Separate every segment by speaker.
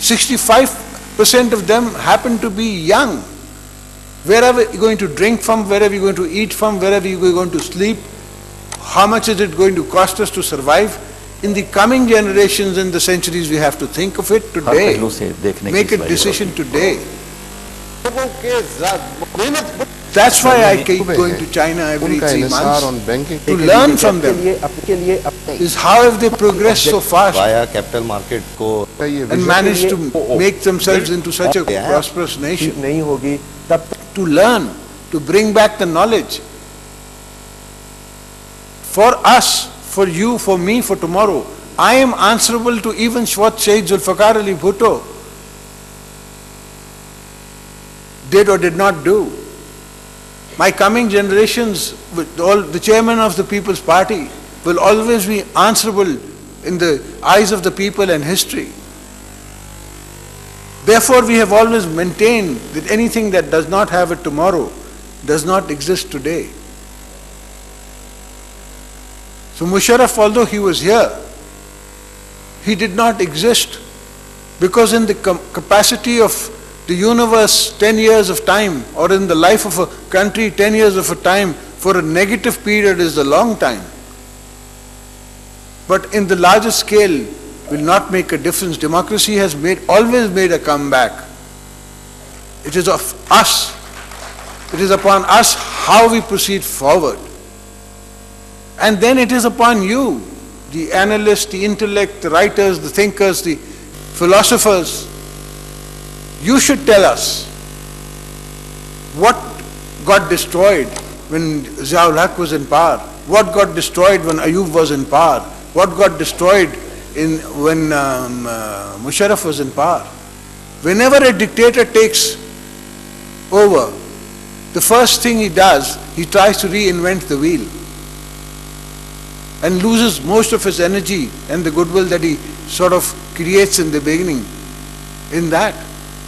Speaker 1: 65% of them happen to be young. Where are we going to drink from? Where are we going to eat from? Where are we going to sleep? How much is it going to cost us to survive? In the coming generations and the centuries, we have to think of it today. Make a decision today. That's why I keep going to China every 3 months, to learn from them. Is how have they progressed so fast and managed to make themselves into such a prosperous nation. To learn, to bring back the knowledge. For us, for you, for me, for tomorrow, I am answerable to even what Shaykh Zulfikar Ali Bhutto did or did not do. My coming generations, all the chairman of the People's Party, will always be answerable in the eyes of the people and history. Therefore, we have always maintained that anything that does not have a tomorrow does not exist today. So Musharraf, although he was here, he did not exist because in the capacity of the universe, 10 years of time, or in the life of a country, 10 years of a time, for a negative period is a long time. But in the larger scale, will not make a difference. Democracy has always made a comeback. It is of us. It is upon us how we proceed forward. And then it is upon you, the analysts, the intellect, the writers, the thinkers, the philosophers. You should tell us what got destroyed when Ziaul Haq was in power, what got destroyed when Ayub was in power, what got destroyed when Musharraf was in power. Whenever a dictator takes over, the first thing he does, he tries to reinvent the wheel and loses most of his energy and the goodwill that he sort of creates in the beginning in that.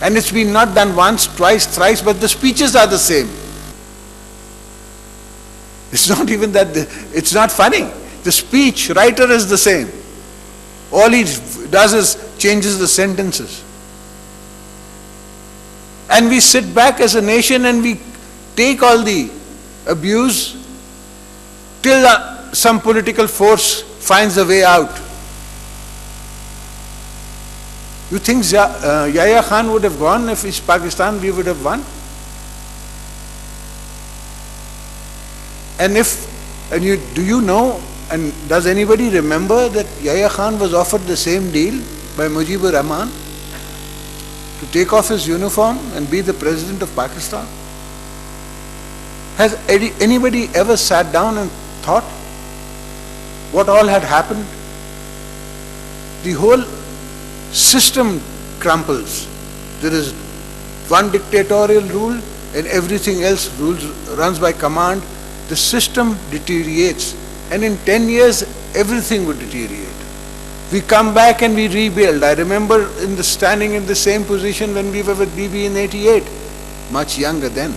Speaker 1: And it's been not done once, twice, thrice, but the speeches are the same. It's not even that, it's not funny. The speech writer is the same. All he does is changes the sentences. And we sit back as a nation and we take all the abuse till some political force finds a way out. You think Yahya Khan would have gone if it's Pakistan, we would have won? And do you know, and does anybody remember that Yahya Khan was offered the same deal by Mujibur Rahman to take off his uniform and be the president of Pakistan? Has anybody ever sat down and thought what all had happened? The whole system crumples. There is one dictatorial rule and everything else runs by command. The system deteriorates, and in 10 years everything would deteriorate. We come back and we rebuild. I remember standing in the same position when we were with Bibi in 88, much younger then,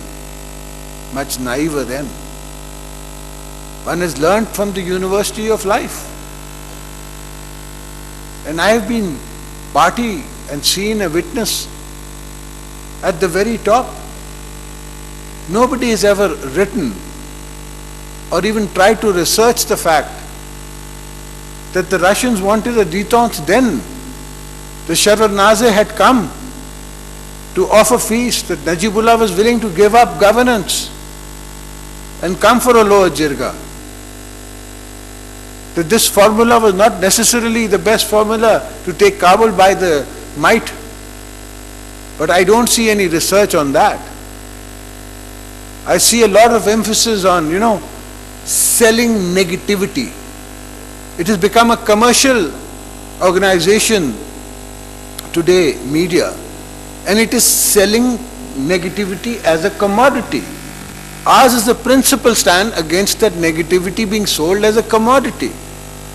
Speaker 1: much naiver then. One has learned from the University of Life. And I have been party and seen a witness at the very top. Nobody has ever written or even tried to research the fact that the Russians wanted a détente then. The Shevardnadze had come to offer feast, that Najibullah was willing to give up governance and come for a lower jirga. That this formula was not necessarily the best formula to take Kabul by the might. But I don't see any research on that. I see a lot of emphasis on, selling negativity. It has become a commercial organization today, media, and it is selling negativity as a commodity. Ours is the principal stand against that negativity being sold as a commodity.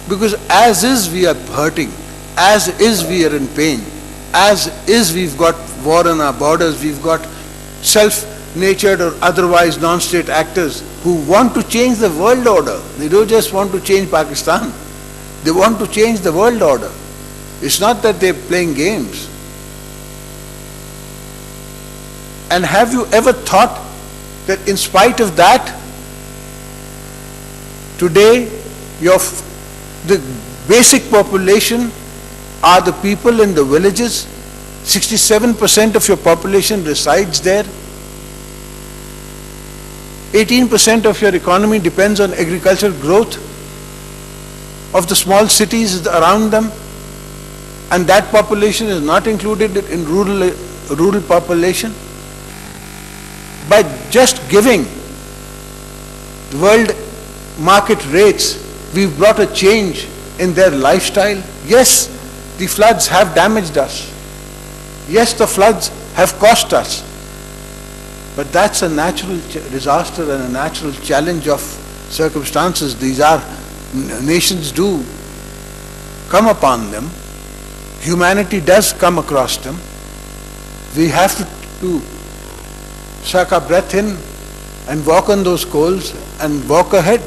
Speaker 1: Because as is we are hurting, as is we are in pain, as is we've got war on our borders, we've got self-natured or otherwise non-state actors who want to change the world order. They don't just want to change Pakistan. They want to change the world order. It's not that they're playing games. And have you ever thought that in spite of that, today the basic population are the people in the villages? 67% of your population resides there. 18% of your economy depends on agricultural growth of the small cities around them, and that population is not included in rural population. By just giving the world market rates, we've brought a change in their lifestyle. Yes, the floods have damaged us. Yes, the floods have cost us. But that's a natural disaster and a natural challenge of circumstances. These are, nations do come upon them. Humanity does come across them. We have to suck our breath in and walk on those coals and walk ahead.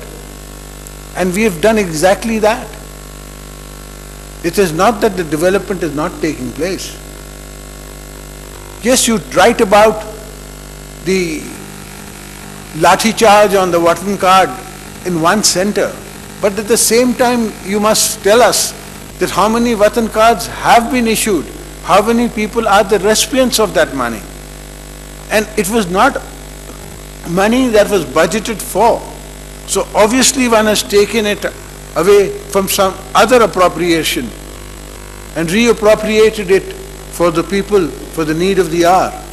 Speaker 1: And we have done exactly that. It is not that the development is not taking place. Yes, you write about the lathi charge on the Watan card in one center, but at the same time you must tell us that how many Watan cards have been issued, how many people are the recipients of that money. And it was not money that was budgeted for. So obviously one has taken it away from some other appropriation and reappropriated it for the people, for the need of the hour.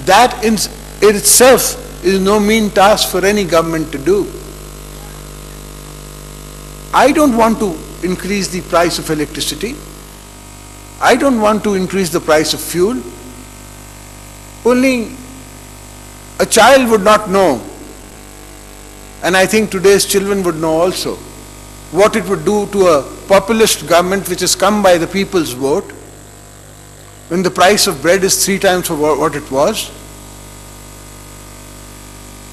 Speaker 1: That in itself is no mean task for any government to do. I don't want to increase the price of electricity. I don't want to increase the price of fuel. Only a child would not know, and I think today's children would know also, what it would do to a populist government which has come by the people's vote, when the price of bread is 3 times of what it was.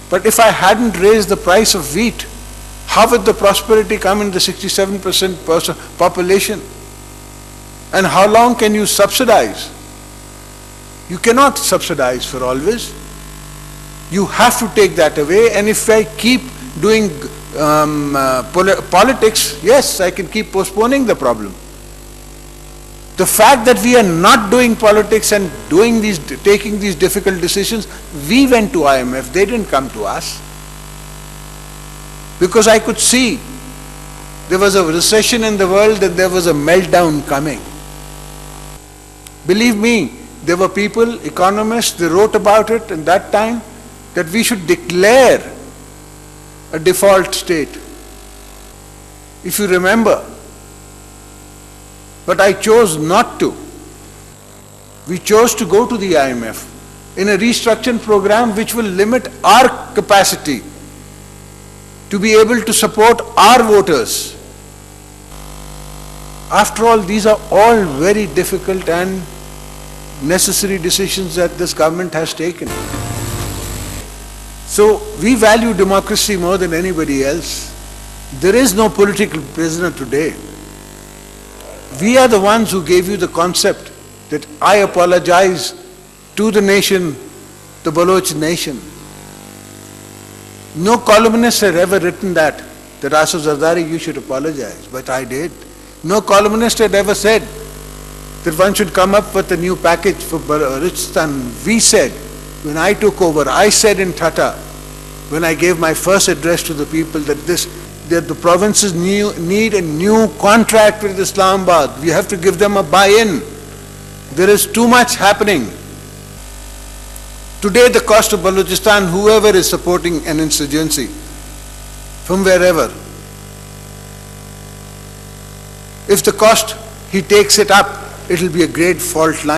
Speaker 1: But if I hadn't raised the price of wheat, how would the prosperity come in the 67% population? And how long can you subsidize? You cannot subsidize for always. You have to take that away, and if I keep doing politics, yes, I can keep postponing the problem. The fact that we are not doing politics and taking these difficult decisions, we went to IMF, they didn't come to us. Because I could see there was a recession in the world and there was a meltdown coming. Believe me, there were people, economists, they wrote about it in that time, that we should declare a default state. If you remember. But I chose not to. We chose to go to the IMF in a restructuring program which will limit our capacity to be able to support our voters. After all, these are all very difficult and necessary decisions that this government has taken. So we value democracy more than anybody else. There is no political prisoner today. We are the ones who gave you the concept that I apologize to the nation, the Baloch nation. No columnist had ever written that Asif Zardari, you should apologize, but I did. No columnist had ever said that one should come up with a new package for Balochistan. We said, when I took over, I said in Tata, when I gave my first address to the people, that the provinces need a new contract with Islamabad. We have to give them a buy-in. There is too much happening. Today the cost of Balochistan, whoever is supporting an insurgency, from wherever, if the cost, he takes it up, it will be a great fault line.